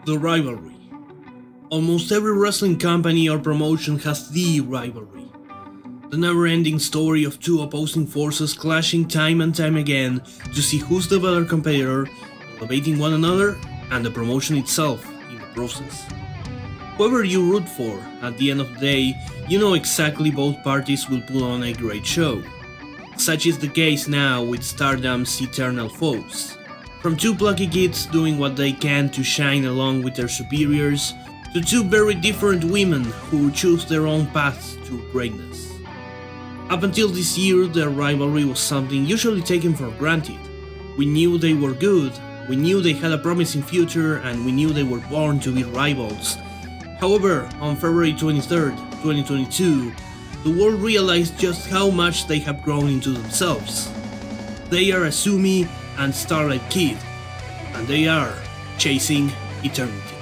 The rivalry. Almost every wrestling company or promotion has the rivalry. The never-ending story of two opposing forces clashing time and time again to see who's the better competitor, elevating one another, and the promotion itself in the process. Whoever you root for, at the end of the day, you know exactly both parties will put on a great show. Such is the case now with Stardom's eternal foes. From two plucky kids doing what they can to shine along with their superiors, to two very different women who choose their own paths to greatness. Up until this year, their rivalry was something usually taken for granted. We knew they were good, we knew they had a promising future, and we knew they were born to be rivals. However, on February 23rd, 2022, the world realized just how much they have grown into themselves. They are Azumi and Starlight Kid, and they are chasing eternity.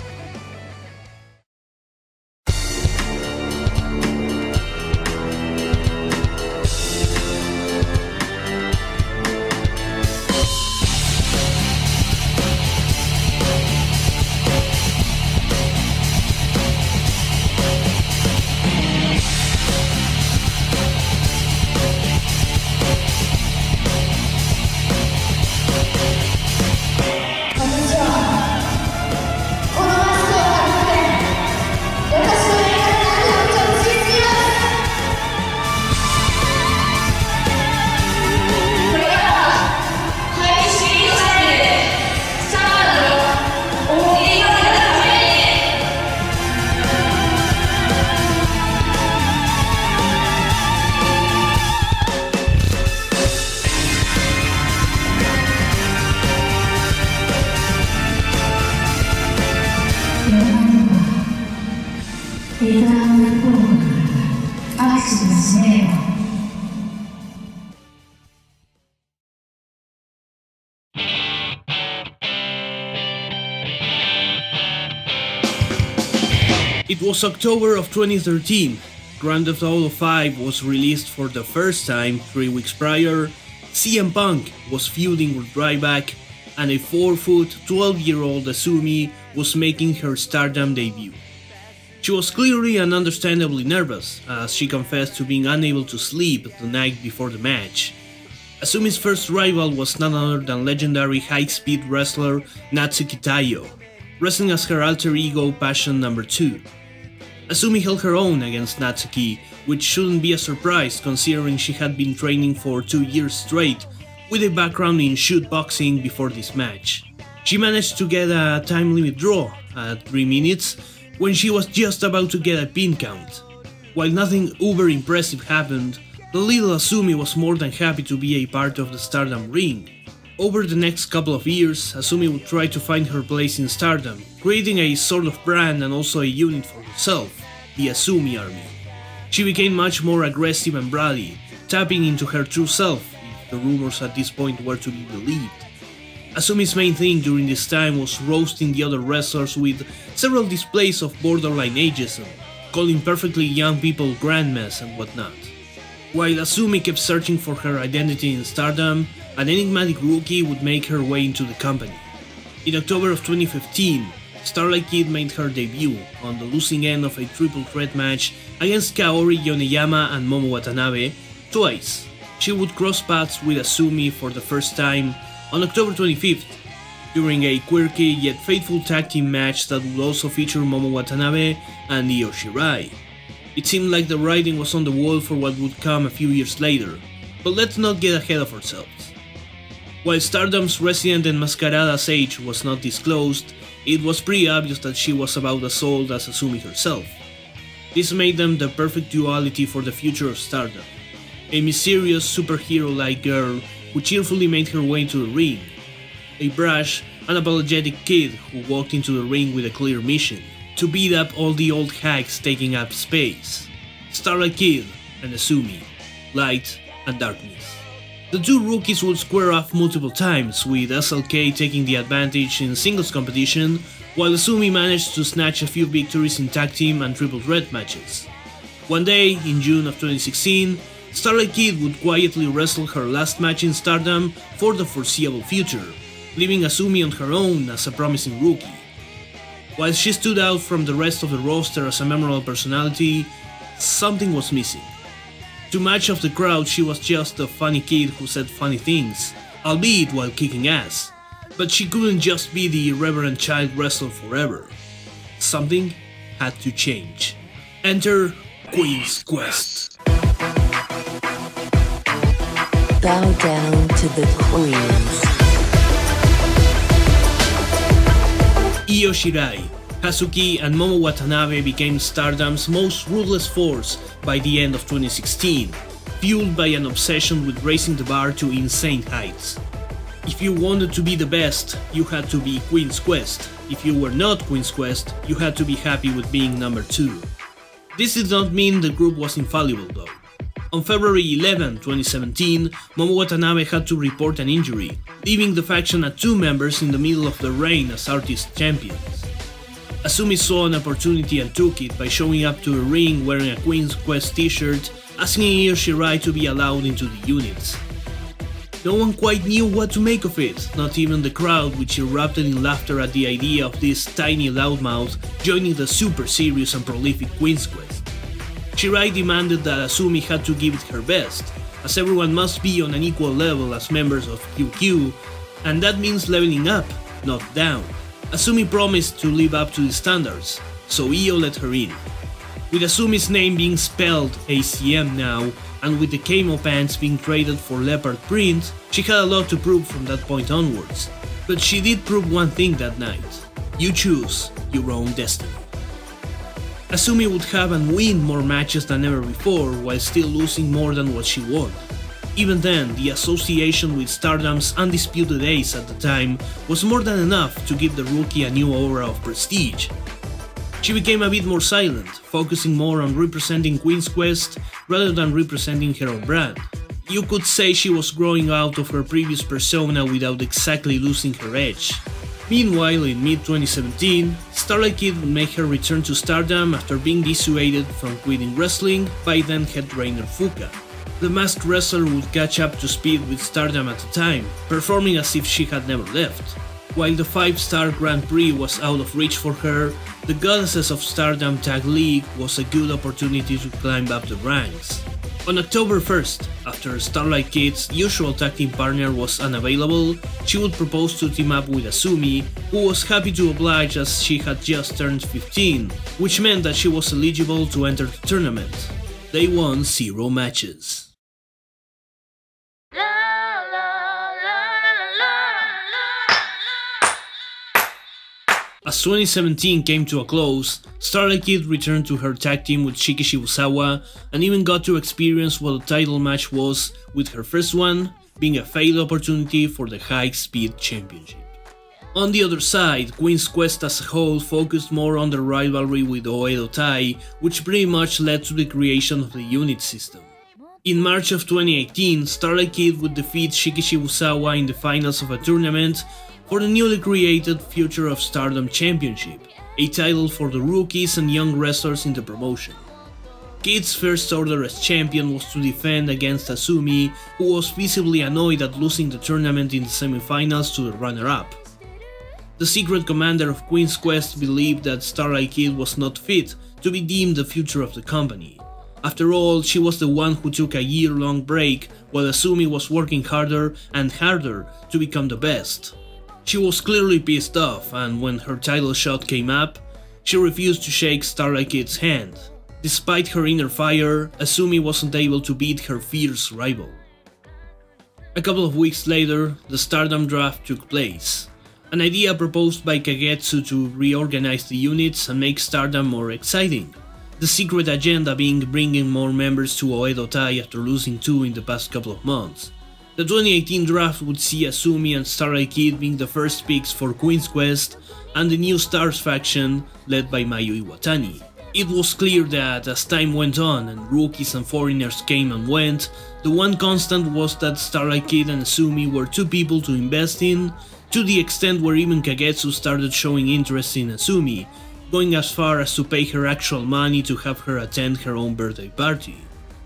It was October of 2013. Grand Theft Auto 5 was released for the first time 3 weeks prior. CM Punk was feuding with Ryback, and a 4-foot, 12-year-old Azumi was making her Stardom debut. She was clearly and understandably nervous, as she confessed to being unable to sleep the night before the match. Azumi's first rival was none other than legendary high-speed wrestler Natsuki Taiyo, wrestling as her alter ego Passion No. 2. Azumi held her own against Natsuki, which shouldn't be a surprise considering she had been training for 2 years straight, with a background in shoot boxing before this match. She managed to get a time limit draw at 3 minutes, when she was just about to get a pin count. While nothing uber impressive happened, the little Azumi was more than happy to be a part of the Stardom ring. Over the next couple of years, Azumi would try to find her place in Stardom, creating a sort of brand and also a unit for herself, the Azumi Army. She became much more aggressive and bratty, tapping into her true self, if the rumors at this point were to be believed. Azumi's main thing during this time was roasting the other wrestlers with several displays of borderline ageism, calling perfectly young people grandmas and whatnot. While Azumi kept searching for her identity in Stardom, an enigmatic rookie would make her way into the company. In October of 2015, Starlight Kid made her debut on the losing end of a triple threat match against Kaori Yoneyama and Momo Watanabe twice. She would cross paths with Azumi for the first time on October 25th, during a quirky yet faithful tag team match that would also feature Momo Watanabe and Io Shirai. It seemed like the writing was on the wall for what would come a few years later, but let's not get ahead of ourselves. While Stardom's resident Enmascaradas age was not disclosed, it was pretty obvious that she was about as old as Azumi herself. This made them the perfect duality for the future of Stardom. A mysterious superhero-like girl who cheerfully made her way into the ring. A brash, unapologetic kid who walked into the ring with a clear mission: to beat up all the old hacks taking up space. Starlight Kid and Azumi, light and darkness. The two rookies would square off multiple times, with SLK taking the advantage in singles competition, while Azumi managed to snatch a few victories in tag team and triple threat matches. One day, in June of 2016, Starlight Kid would quietly wrestle her last match in Stardom for the foreseeable future, leaving Azumi on her own as a promising rookie. While she stood out from the rest of the roster as a memorable personality, something was missing. To much of the crowd, she was just a funny kid who said funny things, albeit while kicking ass. But she couldn't just be the irreverent child wrestler forever. Something had to change. Enter Queen's Quest. Bow down to the queens. Io Shirai, Hazuki and Momo Watanabe became Stardom's most ruthless force by the end of 2016, fueled by an obsession with raising the bar to insane heights. If you wanted to be the best, you had to be Queen's Quest. If you were not Queen's Quest, you had to be happy with being number 2. This did not mean the group was infallible though. On February 11, 2017, Momo Watanabe had to report an injury, leaving the faction at 2 members in the middle of the reign as artist champions. Asumi saw an opportunity and took it by showing up to a ring wearing a Queen's Quest t-shirt, asking Io Shirai to be allowed into the units. No one quite knew what to make of it, not even the crowd, which erupted in laughter at the idea of this tiny loudmouth joining the super serious and prolific Queen's Quest. Shirai demanded that Asumi had to give it her best, as everyone must be on an equal level as members of QQ, and that means leveling up, not down. Asumi promised to live up to the standards, so Io let her in. With Asumi's name being spelled ACM now, and with the camo pants being traded for leopard print, she had a lot to prove from that point onwards. But she did prove one thing that night: you choose your own destiny. Asumi would have and win more matches than ever before, while still losing more than what she won. Even then, the association with Stardom's undisputed ace at the time was more than enough to give the rookie a new aura of prestige. She became a bit more silent, focusing more on representing Queen's Quest rather than representing her own brand. You could say she was growing out of her previous persona without exactly losing her edge. Meanwhile, in mid-2017, Starlight Kid would make her return to Stardom after being dissuaded from quitting wrestling by then head trainer Fuka. The masked wrestler would catch up to speed with Stardom at the time, performing as if she had never left. While the 5-star Grand Prix was out of reach for her, the Goddesses of Stardom Tag League was a good opportunity to climb up the ranks. On October 1st, after Starlight Kid's usual tag team partner was unavailable, she would propose to team up with Asumi, who was happy to oblige as she had just turned 15, which meant that she was eligible to enter the tournament. They won 0 matches. As 2017 came to a close, Starlight Kid returned to her tag team with Shiki Shibusawa and even got to experience what a title match was, with her first one being a failed opportunity for the High Speed Championship. On the other side, Queen's Quest as a whole focused more on the rivalry with Oedo Tai, which pretty much led to the creation of the unit system. In March of 2018, Starlight Kid would defeat Shiki Shibusawa in the finals of a tournament for the newly created Future of Stardom Championship, a title for the rookies and young wrestlers in the promotion. Kid's first order as champion was to defend against Asumi, who was visibly annoyed at losing the tournament in the semifinals to the runner-up. The secret commander of Queen's Quest believed that Starlight Kid was not fit to be deemed the future of the company. After all, she was the one who took a year-long break while Asumi was working harder and harder to become the best. She was clearly pissed off, and when her title shot came up, she refused to shake Starlight Kid's hand. Despite her inner fire, Asumi wasn't able to beat her fierce rival. A couple of weeks later, the Stardom draft took place, an idea proposed by Kagetsu to reorganize the units and make Stardom more exciting. The secret agenda being bringing more members to Oedo Tai after losing 2 in the past couple of months. The 2018 draft would see Asumi and Starlight Kid being the first picks for Queen's Quest and the New Stars faction led by Mayu Iwatani. It was clear that as time went on and rookies and foreigners came and went, the one constant was that Starlight Kid and Asumi were 2 people to invest in, to the extent where even Kagetsu started showing interest in Asumi, going as far as to pay her actual money to have her attend her own birthday party.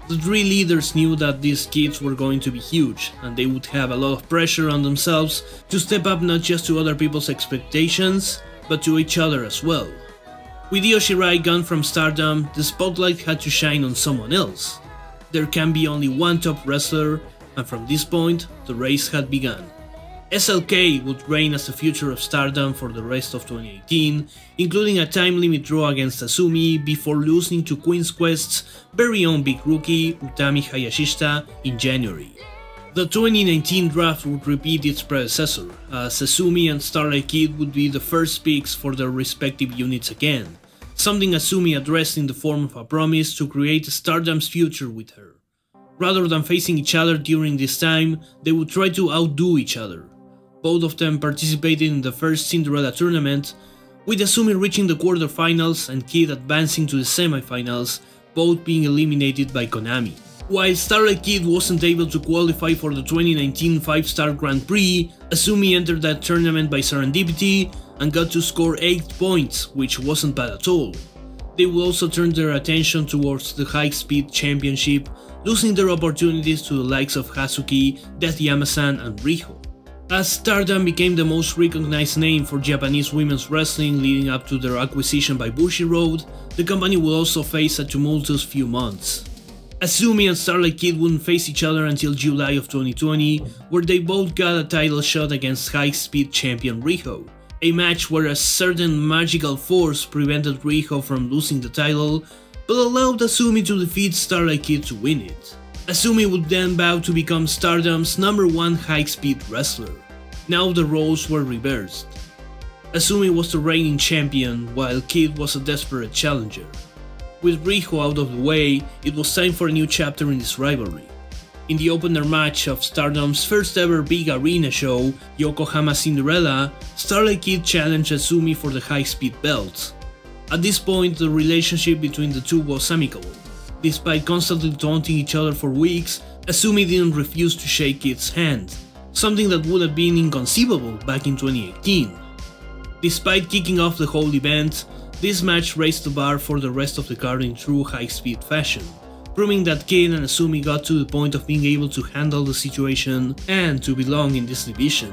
The 3 leaders knew that these kids were going to be huge, and they would have a lot of pressure on themselves to step up not just to other people's expectations, but to each other as well. With Io Shirai gone from Stardom, the spotlight had to shine on someone else. There can be only one top wrestler, and from this point, the race had begun. SLK would reign as the future of Stardom for the rest of 2018, including a time limit draw against Azumi before losing to Queen's Quest's very own big rookie, Utami Hayashishita, in January. The 2019 draft would repeat its predecessor, as Azumi and Starlight Kid would be the first picks for their respective units again, something Azumi addressed in the form of a promise to create Stardom's future with her. Rather than facing each other during this time, they would try to outdo each other. Both of them participated in the first Cinderella tournament, with Azumi reaching the quarterfinals and Kid advancing to the semifinals, both being eliminated by Konami. While Starlight Kid wasn't able to qualify for the 2019 5-Star Grand Prix, Azumi entered that tournament by serendipity and got to score 8 points, which wasn't bad at all. They would also turn their attention towards the High Speed Championship, losing their opportunities to the likes of Hazuki, Death Yama-san and Riho. As Stardom became the most recognized name for Japanese women's wrestling leading up to their acquisition by Bushiroad, the company would also face a tumultuous few months. Azumi and Starlight Kid wouldn't face each other until July of 2020, where they both got a title shot against High Speed champion Riho, a match where a certain magical force prevented Riho from losing the title, but allowed Azumi to defeat Starlight Kid to win it. Azumi would then vow to become Stardom's #1 high-speed wrestler. Now the roles were reversed. Azumi was the reigning champion, while Kid was a desperate challenger. With Riho out of the way, it was time for a new chapter in this rivalry. In the opener match of Stardom's first ever big arena show, Yokohama Cinderella, Starlight Kid challenged Azumi for the high-speed belt. At this point, the relationship between the two was amicable. Despite constantly taunting each other for weeks, Azumi didn't refuse to shake Kid's hand, something that would have been inconceivable back in 2018. Despite kicking off the whole event, this match raised the bar for the rest of the card in true high-speed fashion, proving that Kid and Azumi got to the point of being able to handle the situation and to belong in this division.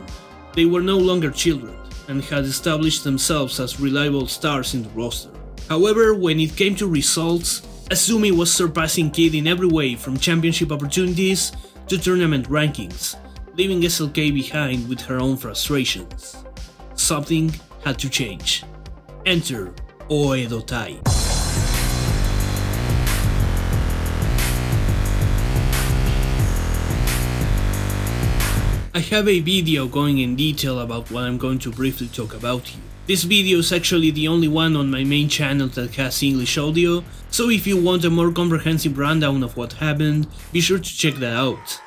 They were no longer children, and had established themselves as reliable stars in the roster. However, when it came to results, Azumi was surpassing Kid in every way, from championship opportunities to tournament rankings, leaving SLK behind with her own frustrations. Something had to change. Enter Oedo Tai. I have a video going in detail about what I'm going to briefly talk about here. This video is actually the only one on my main channel that has English audio, so if you want a more comprehensive rundown of what happened, be sure to check that out.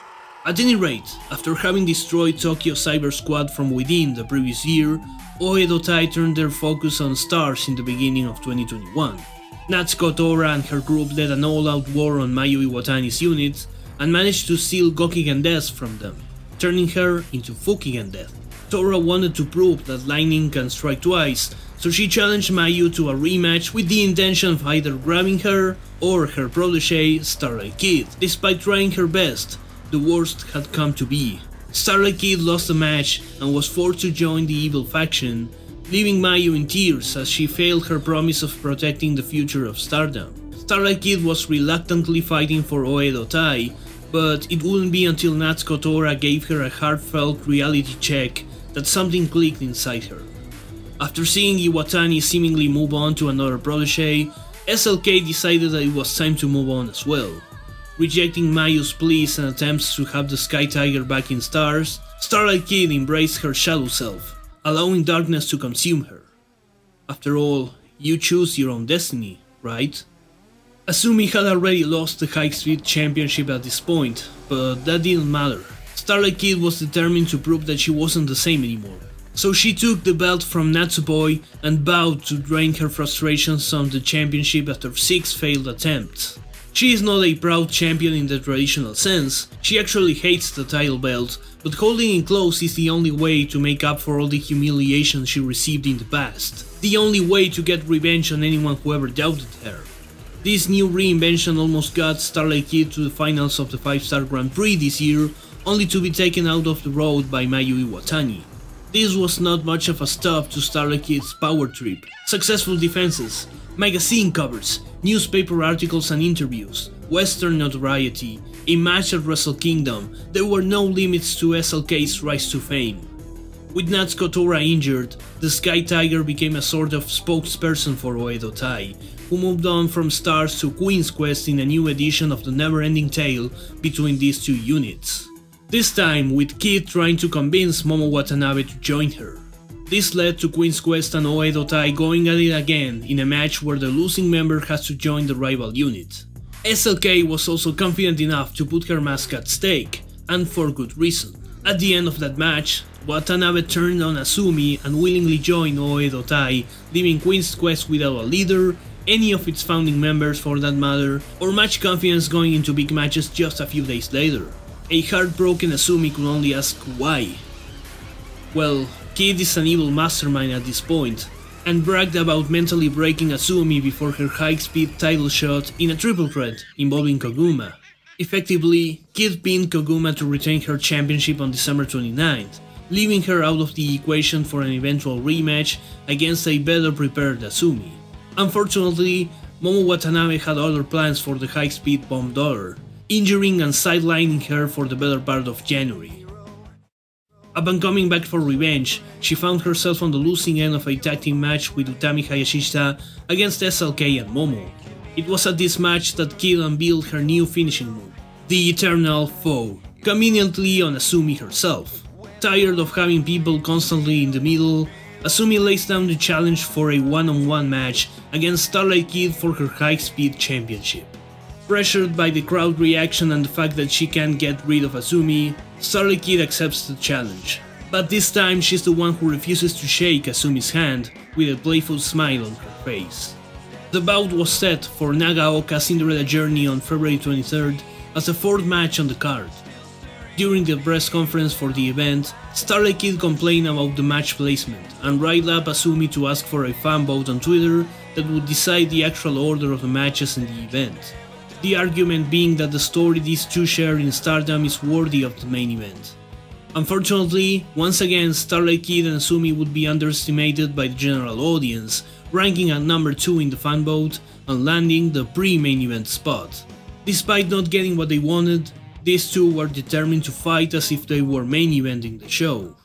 At any rate, after having destroyed Tokyo Cyber Squad from within the previous year, Oedo Tai turned their focus on stars in the beginning of 2021. Natsuko Tora and her group led an all-out war on Mayu Iwatani's units and managed to steal Gokigen Death from them, turning her into Fukigen Death. Tora wanted to prove that lightning can strike twice, so she challenged Mayu to a rematch with the intention of either grabbing her or her protege, Starlight Kid. Despite trying her best, the worst had come to be. Starlight Kid lost the match and was forced to join the evil faction, leaving Mayu in tears as she failed her promise of protecting the future of Stardom. Starlight Kid was reluctantly fighting for Oedo Tai, but it wouldn't be until Natsuko Tora gave her a heartfelt reality check that something clicked inside her. After seeing Iwatani seemingly move on to another protege, SLK decided that it was time to move on as well. Rejecting Mayu's pleas and attempts to have the Sky Tiger back in stars, Starlight Kid embraced her shadow self, allowing darkness to consume her. After all, you choose your own destiny, right? Azumi had already lost the High Speed Championship at this point, but that didn't matter. Starlight Kid was determined to prove that she wasn't the same anymore. So she took the belt from Natsupoi and vowed to drain her frustrations on the championship after 6 failed attempts. She is not a proud champion in the traditional sense, she actually hates the title belt, but holding it close is the only way to make up for all the humiliation she received in the past. The only way to get revenge on anyone who ever doubted her. This new reinvention almost got Starlight Kid to the finals of the 5-Star Grand Prix this year, only to be taken out of the road by Mayu Iwatani. This was not much of a stop to Starlight Kid's power trip. Successful defenses, magazine covers, newspaper articles and interviews, Western notoriety, a match at Wrestle Kingdom. There were no limits to SLK's rise to fame. With Natsuko Tora injured, the Sky Tiger became a sort of spokesperson for Oedo Tai, who moved on from Stars to Queen's Quest in a new edition of the never-ending tale between these two units. This time with Kid trying to convince Momo Watanabe to join her. This led to Queen's Quest and Oedo Tai going at it again in a match where the losing member has to join the rival unit. SLK was also confident enough to put her mask at stake, and for good reason. At the end of that match, Watanabe turned on Azumi and willingly joined Oedo Tai, leaving Queen's Quest without a leader, any of its founding members for that matter, or much confidence going into big matches just a few days later. A heartbroken Azumi could only ask why. Well, Kid is an evil mastermind at this point, and bragged about mentally breaking Azumi before her high-speed title shot in a triple threat involving Koguma. Effectively, Kid pinned Koguma to retain her championship on December 29th, leaving her out of the equation for an eventual rematch against a better prepared Azumi. Unfortunately, Momo Watanabe had other plans for the high-speed bomb daughter, injuring and sidelining her for the better part of January. Upon coming back for revenge, she found herself on the losing end of a tag team match with Utami Hayashishita against SLK and Momo. It was at this match that Kid unveiled her new finishing move, the Eternal Foe, conveniently on Azumi herself. Tired of having people constantly in the middle, Azumi lays down the challenge for a one-on-one match against Starlight Kid for her high-speed championship. Pressured by the crowd reaction and the fact that she can't get rid of Azumi, Starlight Kid accepts the challenge. But this time she's the one who refuses to shake Azumi's hand with a playful smile on her face. The bout was set for Nagaoka Cinderella Journey on February 23rd as the fourth match on the card. During the press conference for the event, Starlight Kid complained about the match placement and riled up Azumi to ask for a fan vote on Twitter that would decide the actual order of the matches in the event. The argument being that the story these two share in Stardom is worthy of the main event. Unfortunately, once again Starlight Kid and Azumi would be underestimated by the general audience, ranking at number 2 in the fan vote and landing the pre-main event spot. Despite not getting what they wanted, these two were determined to fight as if they were main eventing the show.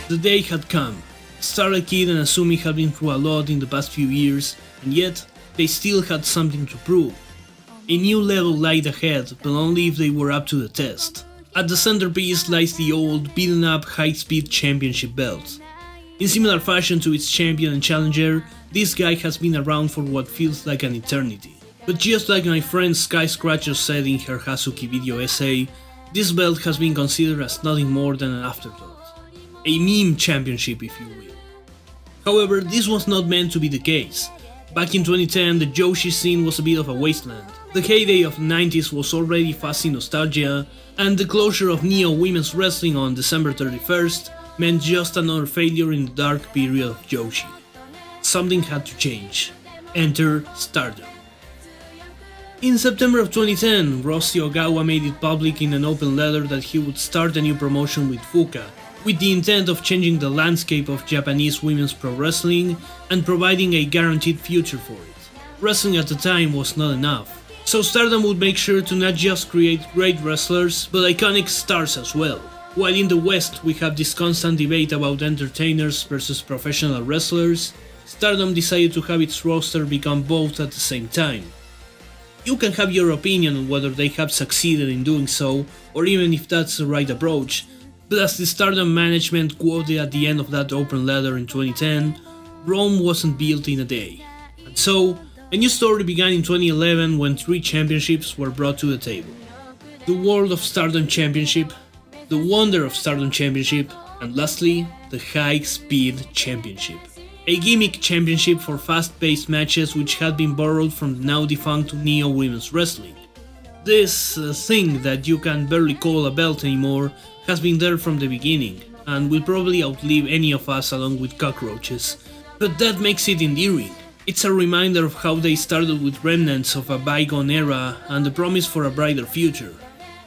The day had come. Starlight Kid and Azumi had been through a lot in the past few years, and yet they still had something to prove. A new level lied ahead, but only if they were up to the test. At the centerpiece lies the old, beaten up high-speed championship belt. In similar fashion to its champion and challenger, this guy has been around for what feels like an eternity. But just like my friend Sky Scratcher said in her Hazuki video essay, this belt has been considered as nothing more than an afterthought. A meme championship, if you will. However, this was not meant to be the case. Back in 2010, the Joshi scene was a bit of a wasteland. The heyday of the 90s was already fuzzy nostalgia, and the closure of Neo Women's Wrestling on December 31st meant just another failure in the dark period of Joshi. Something had to change. Enter Stardom. In September of 2010, Rossi Ogawa made it public in an open letter that he would start a new promotion with Fuka, with the intent of changing the landscape of Japanese women's pro wrestling and providing a guaranteed future for it. Wrestling at the time was not enough, so Stardom would make sure to not just create great wrestlers, but iconic stars as well. While in the West we have this constant debate about entertainers versus professional wrestlers, Stardom decided to have its roster become both at the same time. You can have your opinion on whether they have succeeded in doing so, or even if that's the right approach, but as the Stardom management quoted at the end of that open letter in 2010, Rome wasn't built in a day. And so, a new story began in 2011 when 3 championships were brought to the table. The World of Stardom Championship, the Wonder of Stardom Championship, and lastly, the High Speed Championship. A gimmick championship for fast-paced matches which had been borrowed from the now-defunct Neo Women's Wrestling. This thing that you can barely call a belt anymore has been there from the beginning, and will probably outlive any of us along with cockroaches, but that makes it endearing. It's a reminder of how they started with remnants of a bygone era and the promise for a brighter future.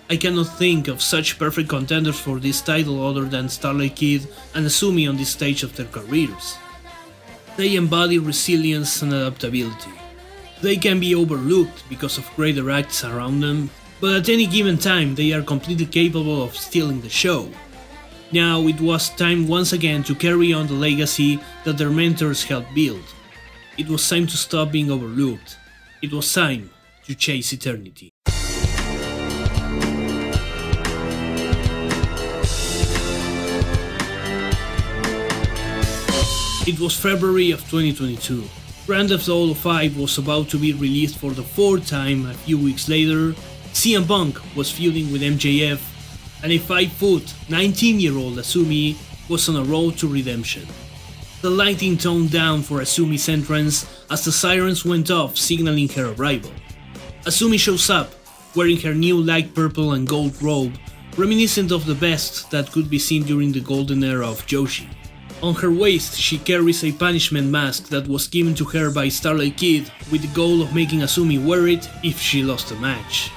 I cannot think of such perfect contenders for this title other than Starlight Kid and Azumi on this stage of their careers. They embody resilience and adaptability. They can be overlooked because of greater acts around them, but at any given time they are completely capable of stealing the show. Now it was time once again to carry on the legacy that their mentors helped build. It was time to stop being overlooked. It was time to chase eternity. It was February of 2022. Grand Theft Auto 5 was about to be released for the fourth time a few weeks later. CM Punk was feuding with MJF, and a 5-foot, 19-year-old Azumi was on a road to redemption. The lighting toned down for Azumi's entrance as the sirens went off signaling her arrival. Azumi shows up, wearing her new light purple and gold robe, reminiscent of the best that could be seen during the golden era of Joshi. On her waist she carries a punishment mask that was given to her by Starlight Kid with the goal of making Azumi wear it if she lost a match.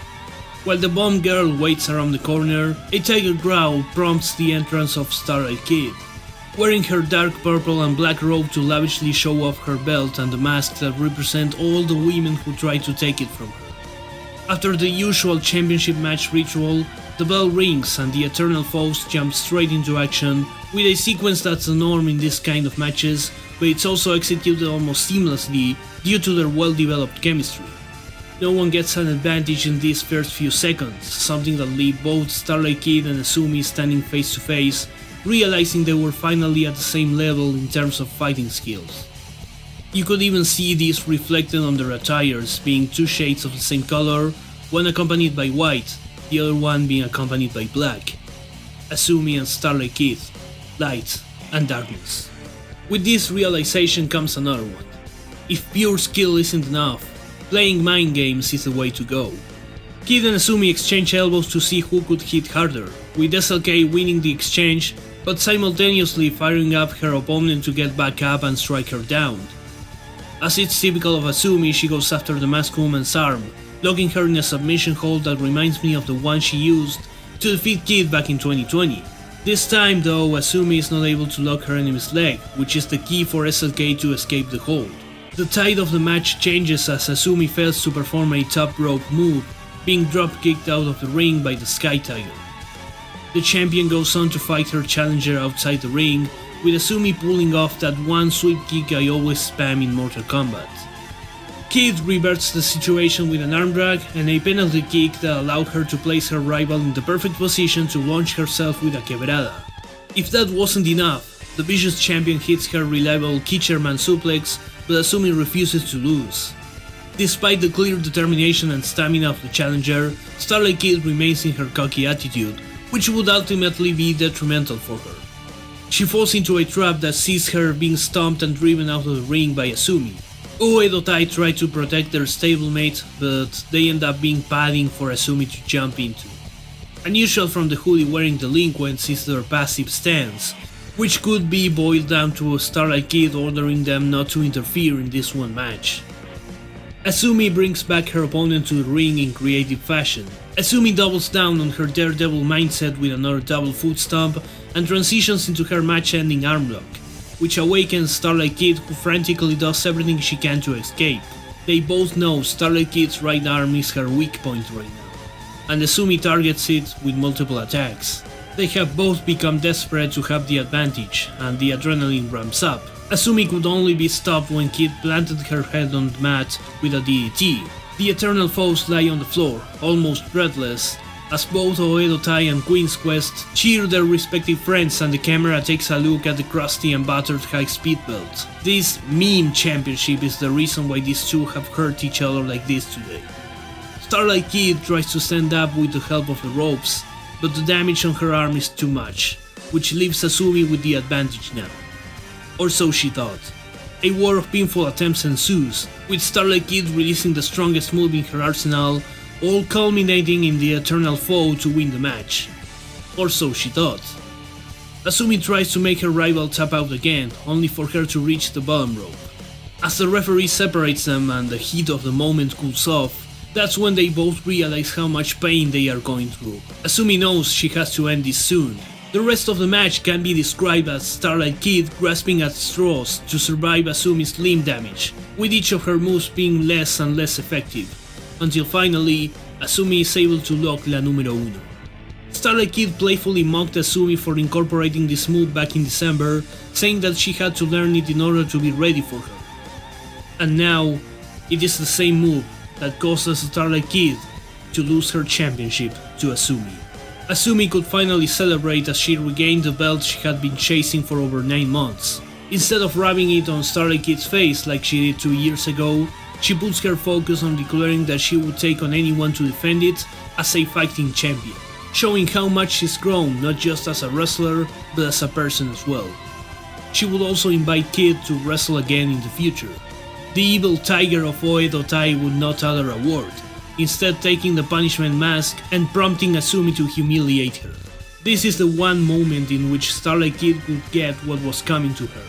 While the Bomb Girl waits around the corner, a tiger growl prompts the entrance of Starlight Kid. Wearing her dark purple and black robe to lavishly show off her belt and the mask that represent all the women who try to take it from her. After the usual championship match ritual, the bell rings and the Eternal Foes jump straight into action with a sequence that's the norm in this kind of matches, but it's also executed almost seamlessly due to their well-developed chemistry. No one gets an advantage in these first few seconds, something that leave both Starlight Kid and Azumi standing face to face, realizing they were finally at the same level in terms of fighting skills. You could even see this reflected on their attires, being two shades of the same color, one accompanied by white, the other one being accompanied by black. Azumi and Starlight Kid, light and darkness. With this realization comes another one. If pure skill isn't enough, playing mind games is the way to go. Kid and Azumi exchange elbows to see who could hit harder, with SLK winning the exchange, but simultaneously firing up her opponent to get back up and strike her down. As it's typical of Azumi, she goes after the masked woman's arm, locking her in a submission hold that reminds me of the one she used to defeat Kid back in 2020. This time though, Azumi is not able to lock her enemy's leg, which is the key for SLK to escape the hold. The tide of the match changes as Azumi fails to perform a top rope move, being drop-kicked out of the ring by the Sky Tiger. The champion goes on to fight her challenger outside the ring, with Azumi pulling off that one sweep kick I always spam in Mortal Kombat. Kid reverts the situation with an arm drag and a penalty kick that allowed her to place her rival in the perfect position to launch herself with a quebrada. If that wasn't enough, the vicious champion hits her reliable Kitcherman suplex, but Azumi refuses to lose. Despite the clear determination and stamina of the challenger, Starlight Kid remains in her cocky attitude, which would ultimately be detrimental for her. She falls into a trap that sees her being stomped and driven out of the ring by Azumi. Uedo Tai try to protect their stablemate, but they end up being padding for Azumi to jump into. Unusual from the hoodie-wearing delinquents is their passive stance, which could be boiled down to Starlight Kid ordering them not to interfere in this one match. Azumi brings back her opponent to the ring in creative fashion. Azumi doubles down on her daredevil mindset with another double foot stomp and transitions into her match-ending armlock, which awakens Starlight Kid, who frantically does everything she can to escape. They both know Starlight Kid's right arm is her weak point right now, and Azumi targets it with multiple attacks. They have both become desperate to have the advantage, and the adrenaline ramps up. Azumi could only be stopped when Kid planted her head on the mat with a DDT. The Eternal Foes lie on the floor, almost breathless, as both Uedo Tai and Queen's Quest cheer their respective friends and the camera takes a look at the crusty and battered high-speed belt. This meme championship is the reason why these two have hurt each other like this today. Starlight Kid tries to stand up with the help of the ropes, but the damage on her arm is too much, which leaves Azumi with the advantage now. Or so she thought. A war of pinfall attempts ensues, with Starlight Kid releasing the strongest move in her arsenal, all culminating in the Eternal Foe to win the match. Or so she thought. Azumi tries to make her rival tap out again, only for her to reach the bottom rope. As the referee separates them and the heat of the moment cools off, that's when they both realize how much pain they are going through. Asumi knows she has to end this soon. The rest of the match can be described as Starlight Kid grasping at straws to survive Asumi's limb damage, with each of her moves being less and less effective, until finally, Asumi is able to lock La Numero Uno. Starlight Kid playfully mocked Asumi for incorporating this move back in December, saying that she had to learn it in order to be ready for her. And now, it is the same move that causes Starlight Kid to lose her championship to Asumi. Asumi could finally celebrate as she regained the belt she had been chasing for over 9 months. Instead of rubbing it on Starlight Kid's face like she did 2 years ago, she puts her focus on declaring that she would take on anyone to defend it as a fighting champion, showing how much she's grown not just as a wrestler but as a person as well. She would also invite Kid to wrestle again in the future. The evil tiger of Oedo Tai would not utter a word, instead taking the punishment mask and prompting Asumi to humiliate her. This is the one moment in which Starlight Kid could get what was coming to her.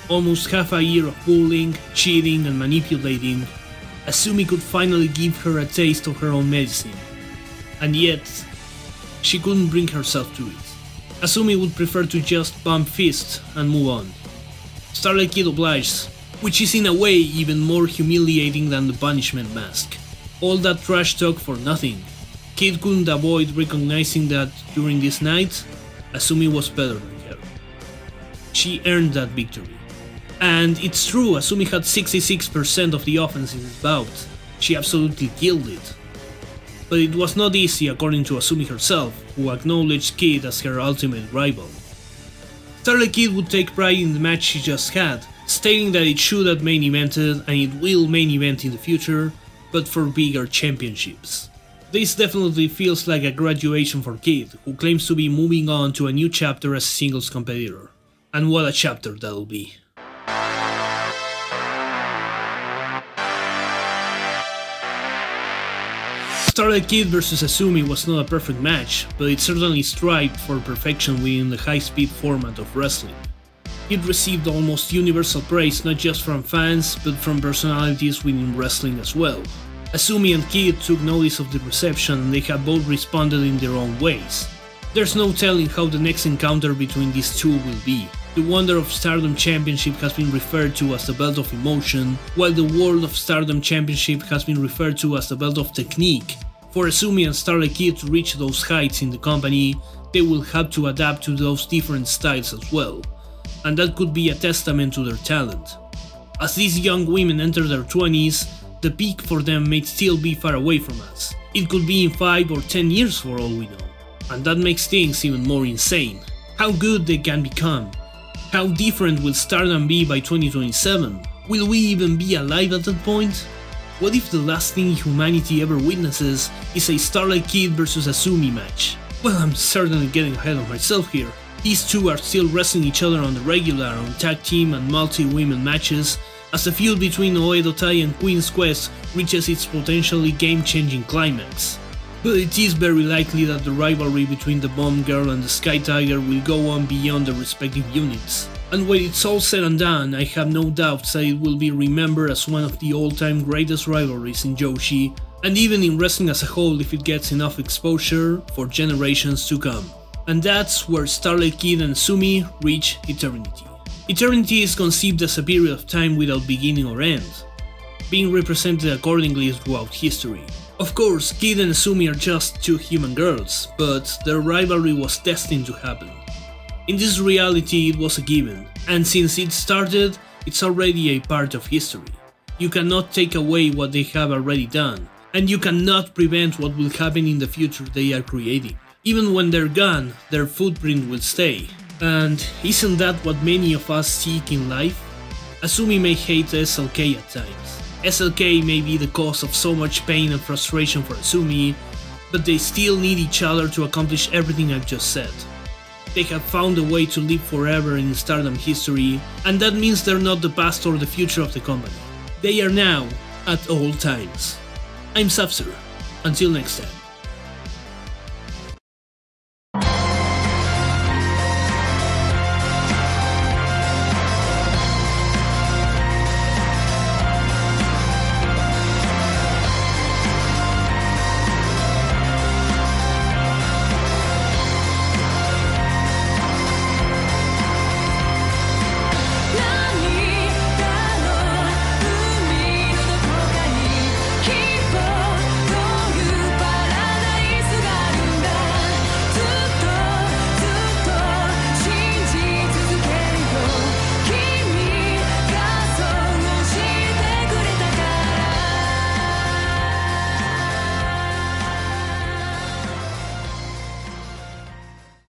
Almost half a year of bullying, cheating and manipulating, Asumi could finally give her a taste of her own medicine. And yet, she couldn't bring herself to it. Asumi would prefer to just bump fists and move on. Starlight Kid obliges, which is in a way even more humiliating than the punishment mask. All that trash talk for nothing. Kid couldn't avoid recognizing that during this night, Asumi was better than her. She earned that victory. And it's true, Asumi had 66% of the offense in this bout. She absolutely killed it. But it was not easy according to Asumi herself, who acknowledged Kid as her ultimate rival. Starlight Kid would take pride in the match she just had, stating that it should have main evented and it will main event in the future, but for bigger championships. This definitely feels like a graduation for Kid, who claims to be moving on to a new chapter as a singles competitor. And what a chapter that'll be. Starlight Kid vs Asumi was not a perfect match, but it certainly strived for perfection within the high-speed format of wrestling. It received almost universal praise not just from fans, but from personalities within wrestling as well. Asumi and Kid took notice of the reception and they have both responded in their own ways. There's no telling how the next encounter between these two will be. The Wonder of Stardom Championship has been referred to as the Belt of Emotion, while the World of Stardom Championship has been referred to as the Belt of Technique. For Asumi and Starlight Kid to reach those heights in the company, they will have to adapt to those different styles as well, and that could be a testament to their talent. As these young women enter their 20s, the peak for them may still be far away from us. It could be in 5 or 10 years for all we know, and that makes things even more insane. How good they can become. How different will Stardom be by 2027? Will we even be alive at that point? What if the last thing humanity ever witnesses is a Starlight Kid vs Asumi match? Well, I'm certainly getting ahead of myself here. These two are still wrestling each other on the regular on tag team and multi-women matches, as the feud between Oedo Tai and Queen's Quest reaches its potentially game-changing climax. But it is very likely that the rivalry between the Bomb Girl and the Sky Tiger will go on beyond the respective units. And when it's all said and done, I have no doubts that it will be remembered as one of the all-time greatest rivalries in Joshi, and even in wrestling as a whole if it gets enough exposure for generations to come. And that's where Starlight Kid and Asumi reach eternity. Eternity is conceived as a period of time without beginning or end, being represented accordingly throughout history. Of course, Kid and Asumi are just two human girls, but their rivalry was destined to happen. In this reality it was a given, and since it started, it's already a part of history. You cannot take away what they have already done, and you cannot prevent what will happen in the future they are creating. Even when they're gone, their footprint will stay. And isn't that what many of us seek in life? Asumi may hate SLK at times. SLK may be the cause of so much pain and frustration for Asumi, but they still need each other to accomplish everything I've just said. They have found a way to live forever in Stardom history, and that means they're not the past or the future of the company. They are now, at all times. I'm Sapsir. Until next time.